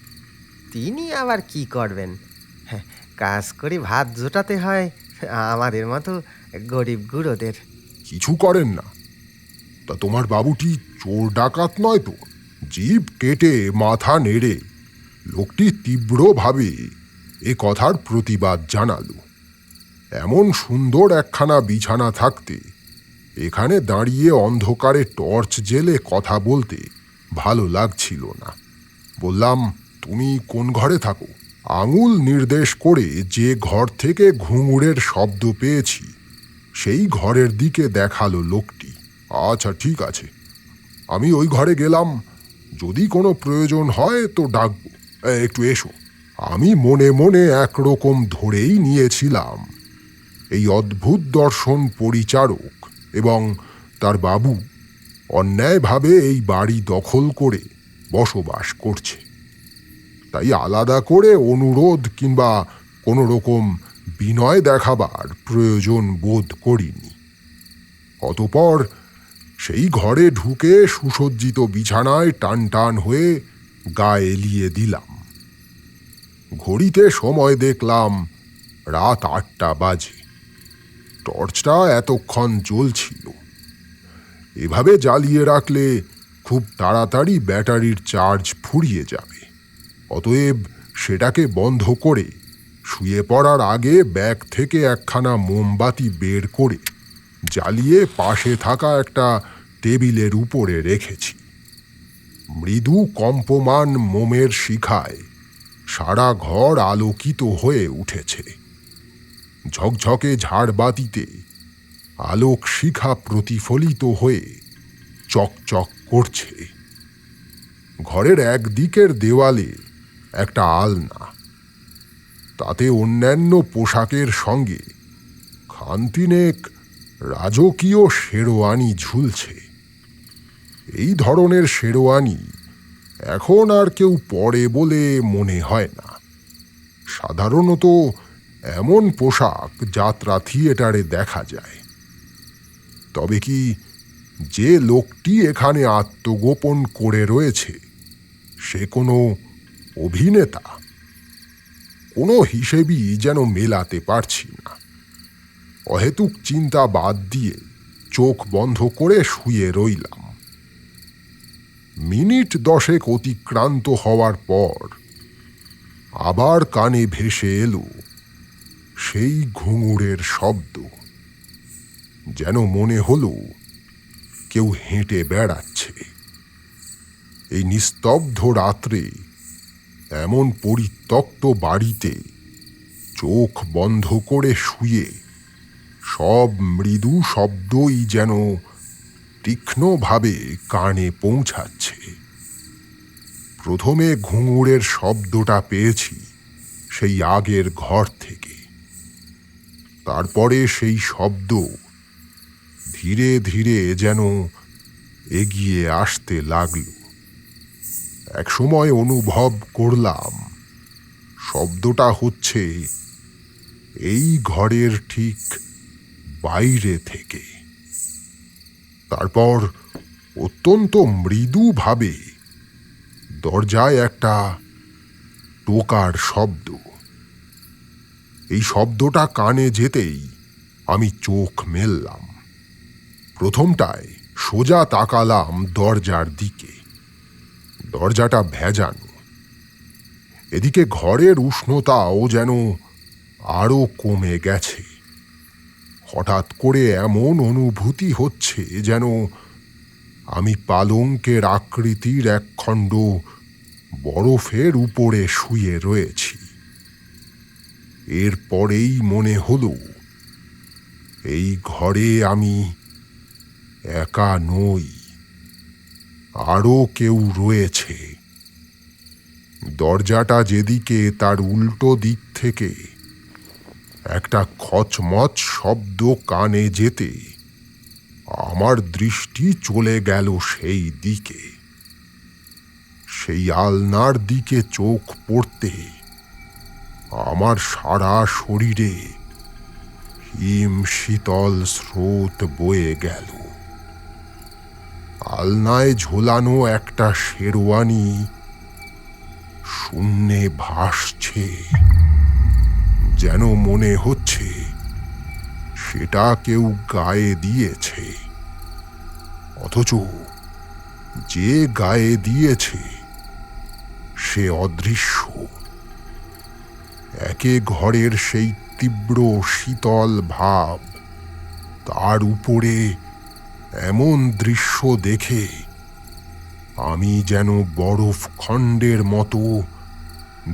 তিনি আবার কি করবেন? হ্যাঁ, কাজ করে ভাত জোটাতে হয় আমাদের মতো গরিব গুঁড়োদের। কিছু করেন না? তা তোমার বাবুটি চোর ডাকাত নয় তো? জিভ কেটে মাথা নেড়ে লোকটি তীব্রভাবে এ কথার প্রতিবাদ জানালো। এমন সুন্দর একখানা বিছানা থাকতে এখানে দাঁড়িয়ে অন্ধকারে টর্চ জেলে কথা বলতে ভালো লাগছিল না। বললাম, তুমি কোন ঘরে থাকো? আঙুল নির্দেশ করে যে ঘর থেকে ঘুঙুরের শব্দ পেয়েছি সেই ঘরের দিকে দেখালো লোকটি। আচ্ছা ঠিক আছে, আমি ওই ঘরে গেলাম, যদি কোনো প্রয়োজন হয় তো ডাকবো। একটু এসো। আমি মনে মনে একরকম ধরেই নিয়েছিলাম এই অদ্ভুত দর্শন পরিচারক এবং তার বাবু অন্যায়ভাবে এই বাড়ি দখল করে বসবাস করছে। তাই আলাদা করে অনুরোধ কিংবা কোনো রকম বিনয় দেখাবার প্রয়োজন বোধ করিনি। অতঃপর সেই ঘরে ঢুকে সুসজ্জিত বিছানায় টান টান হয়ে গা এলিয়ে দিলাম। ঘড়িতে সময় দেখলাম রাত 8টা বাজে। টর্চটা এতক্ষণ জ্বলছিল। এভাবে জ্বালিয়ে রাখলে খুব তাড়াতাড়ি ব্যাটারির চার্জ ফুরিয়ে যাবে। অতএব সেটাকে বন্ধ করে শুয়ে পড়ার আগে ব্যাগ থেকে একখানা মোমবাতি বের করে জ্বালিয়ে পাশে থাকা একটা টেবিলের উপরে রেখেছি। মৃদু কম্পমান মোমের শিখায় সারা ঘর আলোকিত হয়ে উঠেছে। ঝকঝকে ঝাড়বাতিতে আলোক শিখা প্রতিফলিত হয়ে চকচক করছে। ঘরের একদিকের দেওয়ালে একটা আলনা, তাতে অন্যান্য পোশাকের সঙ্গে খানতিনেক রাজকীয় শেরওয়ানি ঝুলছে। এই ধরনের শেরওয়ানি এখন আর কেউ পরে বলে মনে হয় না। সাধারণত এমন পোশাক যাত্রা থিয়েটারে দেখা যায়। তবে কি যে লোকটি এখানে আত্মগোপন করে রয়েছে সে কোনো অভিনেতা? কোনো হিসেবই যেন মেলাতে পারছি না। অহেতুক চিন্তা বাদ দিয়ে চোখ বন্ধ করে শুয়ে রইলাম। মিনিট 10 অতিক্রান্ত হওয়ার পর আবার কানে ভেসে এলো সেই ঘুঙুরের শব্দ। যেন মনে হলো কেউ হেঁটে বেড়াচ্ছে। এই নিস্তব্ধ রাত্রে এমন পরিত্যক্ত বাড়িতে চোখ বন্ধ করে শুয়ে সব মৃদু শব্দই যেন তীক্ষ্ণভাবে কানে পৌঁছাচ্ছে। প্রথমে ঘুঙুরের শব্দটা পেয়েছি সেই আগের ঘর থেকে। তারপরে সেই শব্দ ধীরে ধীরে যেন এগিয়ে আসতে লাগল। একসময় অনুভব করলাম শব্দটা হচ্ছে এই ঘরের ঠিক বাইরে থেকে। তারপর অত্যন্ত মৃদুভাবে দরজায় একটা টোকার শব্দ। এই শব্দটা কানে যেতেই আমি চোখ মেললাম। প্রথমটায় সোজা তাকালাম দরজার দিকে। দরজাটা ভেজানো। এদিকে ঘরের উষ্ণতাও যেন আরো কমে গেছে। হঠাৎ করে এমন অনুভূতি হচ্ছে যেন আমি পালঙ্কের আকৃতির এক খণ্ড বরফের উপরে শুয়ে রয়েছি। এরপরেই মনে হলো এই ঘরে আমি একা নই, আরো কেউ রয়েছে। দরজাটা যেদিকে তার উল্টো দিক থেকে একটা খচমচ শব্দ কানে যেতে আমার দৃষ্টি চলে গেল সেই দিকে। সেই আলনার দিকে চোখ পড়তে আমার সারা শরীরে হিম শীতল স্রোত বয়ে গেল। আলনায় ঝোলানো একটা শেরওয়ানি শূন্যে ভাসছে। যেন মনে হচ্ছে সেটা কেউ গায়ে দিয়েছে, অথচ যে গায়ে দিয়েছে সে অদৃশ্য। একে ঘরের সেই তীব্র শীতল ভাব, তার উপরে এমন দৃশ্য দেখে আমি যেন বরফ খণ্ডের মতো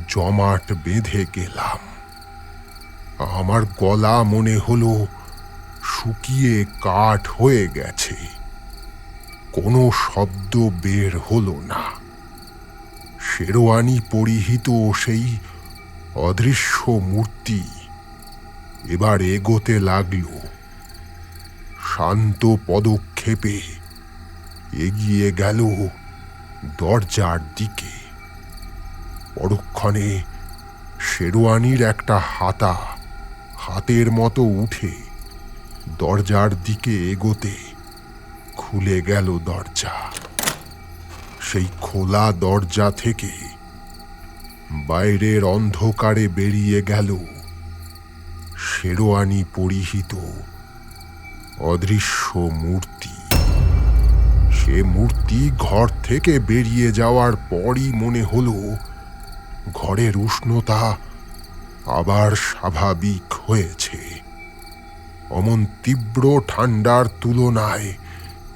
জমাট বেঁধে গেলাম। আমার গলা মনে হলো শুকিয়ে কাঠ হয়ে গেছে। কোনো শব্দ বের হলো না। শেরওয়ানি পরিহিত সেই অদৃশ্য মূর্তি এবার এগোতে লাগল। শান্ত পদক্ষেপে এগিয়ে গেল দরজার দিকে। পরক্ষণে শেরওয়ানির একটা হাতা হাতের মতো উঠে দরজার দিকে এগোতে খুলে গেল দরজা। সেই খোলা দরজা থেকে বাইরের অন্ধকারে বেরিয়ে গেল শেরওয়ানি পরিহিত অদৃশ্য মূর্তি। সে মূর্তি ঘর থেকে বেরিয়ে যাওয়ার পরই মনে হলো ঘরের উষ্ণতা আবার স্বাভাবিক হয়েছে। অমন তীব্র ঠান্ডার তুলনায়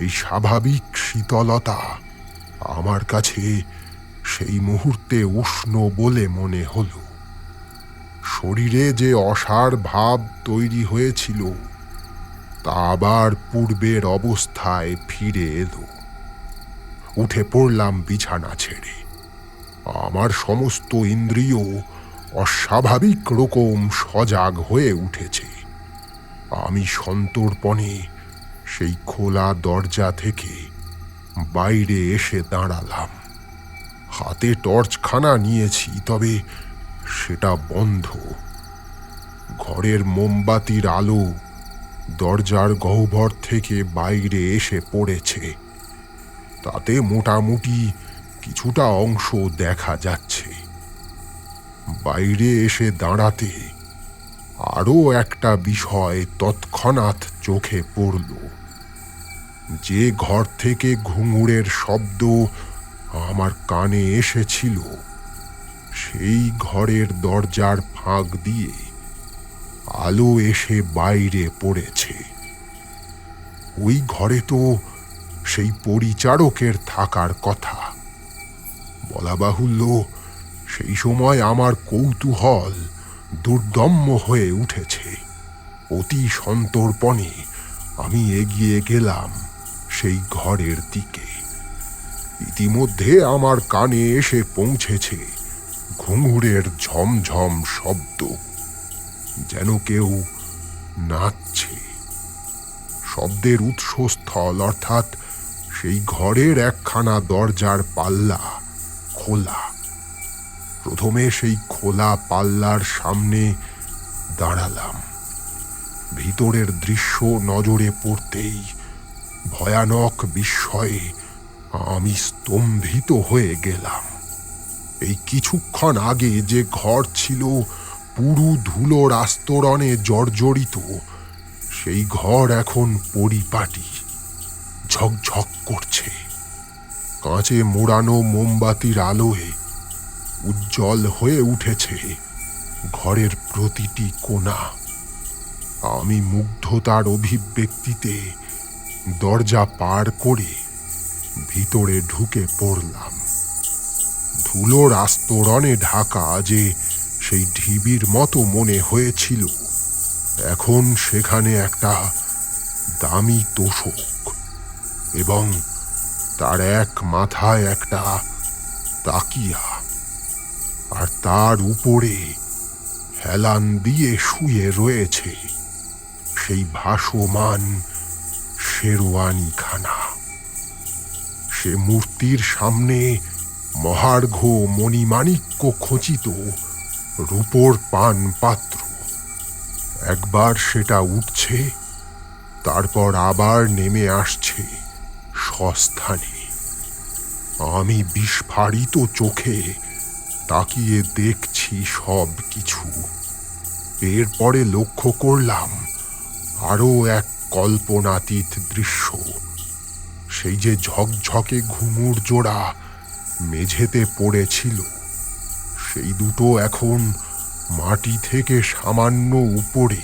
এই স্বাভাবিক শীতলতা আমার কাছে সেই মুহূর্তে উষ্ণ বলে মনে হলো। শরীরে যে অসাড় ভাব তৈরি হয়েছিল তা আবার পূর্বের অবস্থায় ফিরে এলো। উঠে পড়লাম বিছানা ছেড়ে। আমার সমস্ত ইন্দ্রিয় অস্বাভাবিক রকম সজাগ হয়ে উঠেছে। আমি সন্তর্পণে সেই খোলা দরজা থেকে বাইরে এসে দাঁড়ালাম। হাতে টর্চখানা নিয়েছি, তবে সেটা বন্ধ। ঘরের মোমবাতির আলো দরজার গহ্বর থেকে বাইরে এসে পড়েছে। তাতে মোটামুটি কিছুটা অংশ দেখা যাচ্ছে। বাইরে এসে দাঁড়াতে আরও একটা বিষয় তৎক্ষণাৎ চোখে পড়ল। যে ঘর থেকে ঘুঙুরের শব্দ আমার কানে এসেছিল, সেই ঘরের দরজার ফাঁক দিয়ে আলো এসে বাইরে পড়েছে। ওই ঘরে তো সেই পরিচারকের থাকার কথা। বলা বাহুল্য, সেই সময় আমার কৌতূহল দুর্দম্য হয়ে উঠেছে। অতি সন্তর্পণে আমি এগিয়ে গেলাম সেই ঘরের দিকে। ইতিমধ্যে আমার কানে এসে পৌঁছেছে ঘুঙুরের ঝমঝম শব্দ, যেন কেউ নাচছে। শব্দের উৎসস্থল অর্থাৎ সেই ঘরের একখানা দরজার পাল্লা খোলা। প্রথমে সেই খোলা পাল্লার সামনে দাঁড়ালাম। ভিতরের দৃশ্য নজরে পড়তেই ভয়ানক বিস্ময়ে আমি স্তম্ভিত হয়ে গেলাম। এই কিছুক্ষণ আগে যে ঘর ছিল পুরু ধুলোর আস্তরণে জর্জরিত, সেই ঘর এখন পরিপাটি, ঝকঝক করছে। কাঁচে মোড়ানো মোমবাতির আলোয় উজ্জ্বল হয়ে উঠেছে ঘরের প্রতিটি কোণা। আমি মুগ্ধতার অভিব্যক্তিতে দরজা পার করে ভিতরে ঢুকে পড়লাম। ধুলোর আস্তরণে ঢাকা যে সেই ঢিবির মতো মনে হয়েছিল, এখন সেখানে একটা দামি তোশক এবং তার এক মাথায় একটা তাকিয়া, আর তার উপরে হেলান দিয়ে শুয়ে রয়েছে সেই ভাসমান শেরওয়ানিখানা। সে মূর্তির সামনে মহার্ঘ মণিমাণিক্য খচিত রূপোর পান পাত্র। একবার সেটা উঠছে, তারপর আবার নেমে আসছে স্বস্থানে। আমি বিস্ফারিত চোখে তাকিয়ে দেখছি সব কিছু। এরপরে লক্ষ্য করলাম আরও এক কল্পনাতীত দৃশ্য। সেই যে ঝকঝকে ঘুঙুর জোড়া মেঝেতে পড়েছিল, সেই দুটো এখন মাটি থেকে সামান্য উপরে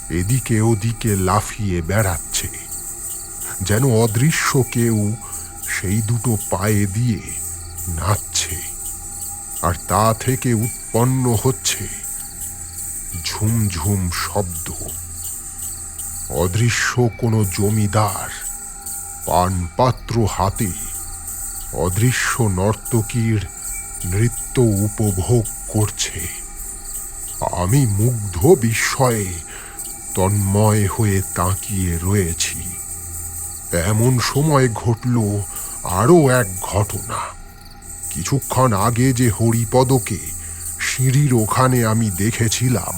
এদিকে ওদিকে লাফিয়ে বেড়াচ্ছে, যেন অদৃশ্য কেউ সেই দুটো পায়ে দিয়ে নাচছে। আর তা থেকে উৎপন্ন হচ্ছে ঝুমঝুম শব্দ। অদৃশ্য কোনো জমিদার পানপাত্র হাতে অদৃশ্য নর্তকীর নৃত্য উপভোগ করছে। আমি মুগ্ধ বিস্ময়ে তন্ময় হয়ে তাকিয়ে রয়েছি। এমন সময় ঘটল আরও এক ঘটনা। কিছুক্ষণ আগে যে হরিপদকে সিঁড়ির ওখানে আমি দেখেছিলাম,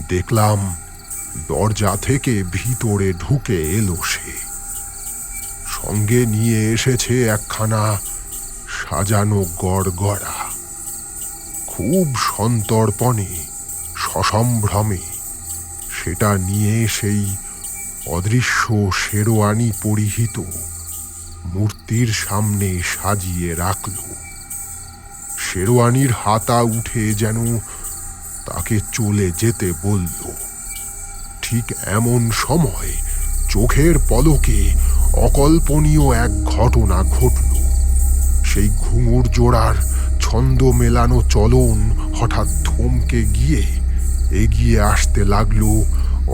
দেখলাম দরজা থেকে ভিতরে ঢুকে এলো সে। সঙ্গে নিয়ে এসেছে একখানা সাজানো গড়গড়া। খুব সন্তর্পণে সসম্ভ্রমে সেটা নিয়ে সেই অদৃশ্য শেরওয়ানি পরিহিত মূর্তির সামনে সাজিয়ে রাখল। শেরওয়ানির হাতা উঠে যেন তাকে চলে যেতে বলল। ঠিক এমন সময় চোখের পলকে অকল্পনীয় এক ঘটনা ঘটল। সেই ঘুঙুর জোড়ার ছন্দ মেলানো চলন হঠাৎ থমকে গিয়ে এগিয়ে আসতে লাগলো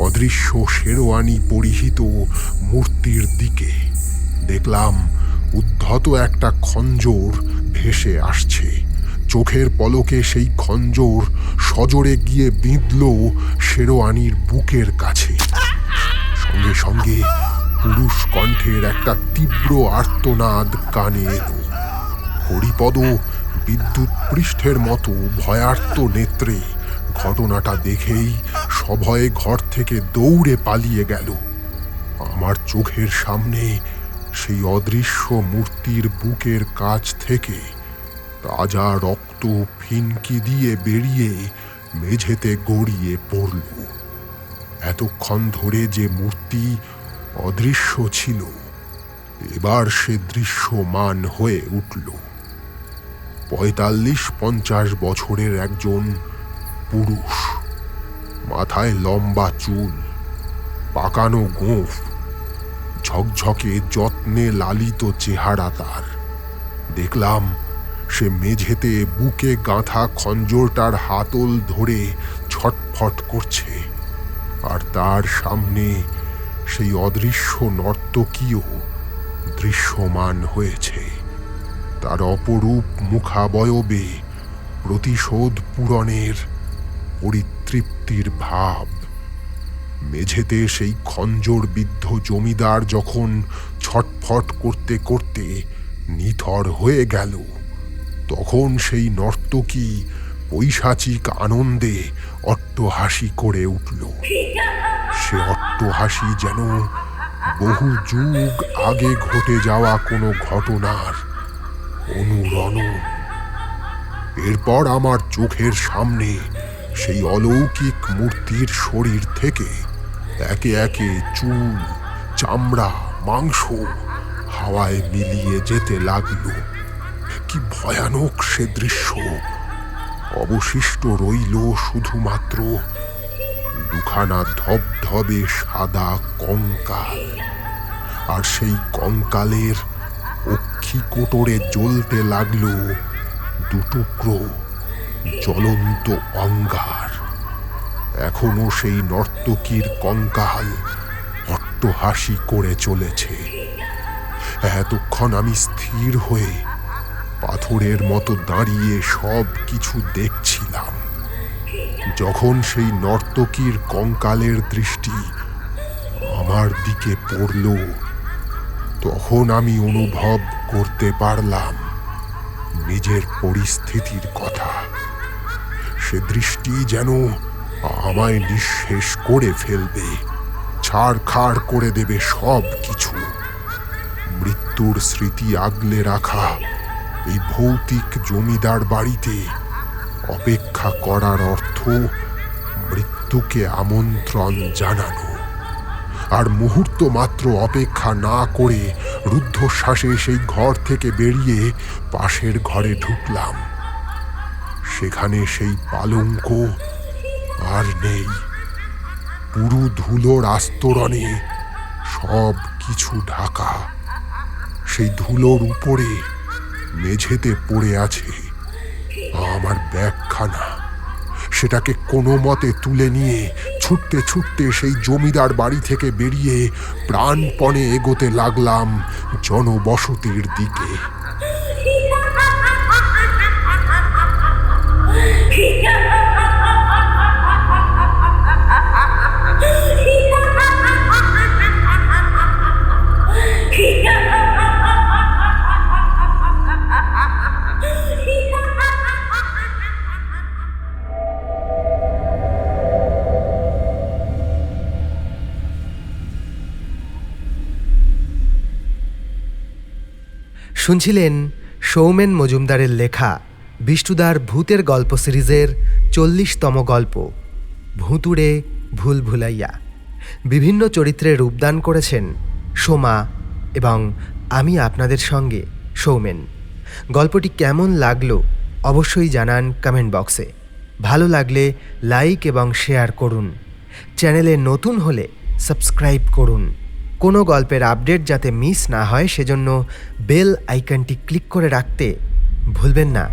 অদৃশ্য শেরওয়ানি পরিহিত মূর্তির দিকে। দেখলাম উদ্ধত একটা খঞ্জর ভেসে আসছে। চোখের পলকে সেই খঞ্জর সজোরে গিয়ে বিঁধল শেরওয়ানির বুকের কাছে। সঙ্গে সঙ্গে পুরুষ কণ্ঠের একটা তীব্র আর্তনাদ কানে এলো। হরিপদ বিদ্যুৎ পৃষ্ঠের মতো ভয়ার্ত নেত্রে ঘটনাটা দেখেই সভয়ে ঘর থেকে দৌড়ে পালিয়ে গেল। আমার চোখের সামনে সেই অদৃশ্য মূর্তির বুকের কাছ থেকে তাজা রক্ত ফিনকি দিয়ে বেরিয়ে মেঝেতে গড়িয়ে পড়ল। এতক্ষণ ধরে যে মূর্তি অদৃশ্য ছিল, এবার সে দৃশ্যমান হয়ে উঠল। ৪৫-৫০ বছরের একজন পুরুষ, মাথায় লম্বা চুল, পাকানো গোঁফ, ঝকঝকে যত্নে লালিত চেহারা তার। দেখলাম সে মেঝেতে বুকে গাঁথা খঞ্জরটার হাতল ধরে ছটফট করছে, আর তার সামনে সেই অদৃশ্য নর্তকীও দৃশ্যমান হয়েছে। তার অপরূপ মুখাবয়বে প্রতিশোধ পূরণের পরিতৃপ্তির ভাব। মেঝেতে সেই খঞ্জরবিদ্ধ জমিদার যখন ছটফট করতে করতে নিথর হয়ে গেল, তখন সেই নর্তকী পৈশাচিক আনন্দে অট্টহাসি করে উঠল। সে অট্টহাসি যেন বহু যুগ আগে ঘটে যাওয়া কোনো ঘটনার অনুরণন। এরপর আমার চোখের সামনে সেই অলৌকিক মূর্তির শরীর থেকে একে একে চুল, চামড়া, মাংস হাওয়ায় মিলিয়ে যেতে লাগলো। কি ভয়ানক সে দৃশ্য! অবশিষ্ট রইল শুধুমাত্র দুখানা ধবধবে সাদা কঙ্কাল, আর সেই কঙ্কালের অক্ষি কোটরে জ্বলতে লাগলো দুটুকরো জ্বলন্ত অঙ্গার। এখনো সেই নর্তকীর কঙ্কাল অট্টহাসি করে চলেছে। এতক্ষণ আমি স্থির হয়ে পাথরের মতো দাঁড়িয়ে সব কিছু দেখছিলাম। যখন সেই নর্তকীর কঙ্কালের দৃষ্টি আমার দিকে পড়ল, তখন আমি অনুভব করতে পারলাম নিজের পরিস্থিতির কথা। সে দৃষ্টি যেন আমায় নিঃশেষ করে ফেলবে, ছাড়খাড় করে দেবে সব কিছু। মৃত্যুর স্মৃতি আগলে রাখা এই ভৌতিক জমিদার বাড়িতে অপেক্ষা করার অর্থ মৃত্যুকে আমন্ত্রণ জানানো। আর মুহূর্ত মাত্র অপেক্ষা না করে রুদ্ধশ্বাসে সেই ঘর থেকে বেরিয়ে পাশের ঘরে ঢুকলাম। সেখানে সেই পালঙ্ক আর নেই। পুরু ধুলোর আস্তরণে সব কিছু ঢাকা। সেই ধুলোর উপরে মেঝেতে পড়ে আছে আমার ব্যাগখানা। সেটাকে কোনো মতে তুলে নিয়ে ছুটতে ছুটতে সেই জমিদার বাড়ি থেকে বেরিয়ে প্রাণপণে এগোতে লাগলাম জনবসতির দিকে। শুনছিলেন সৌমেন মজুমদারের লেখা বিষ্ণুদার ভূতের গল্প সিরিজের ৪০তম গল্প ভুতুড়ে ভুল ভুলাইয়া। বিভিন্ন চরিত্রে রূপদান করেছেন সোমা এবং আমি আপনাদের সঙ্গে সৌমেন। গল্পটি কেমন লাগলো অবশ্যই জানান কমেন্ট বক্সে। ভালো লাগলে লাইক এবং শেয়ার করুন। চ্যানেলে নতুন হলে সাবস্ক্রাইব করুন। কোনো গল্পের আপডেট যাতে মিস না হয় সেজন্য বেল আইকনটি ক্লিক করে রাখতে ভুলবেন না।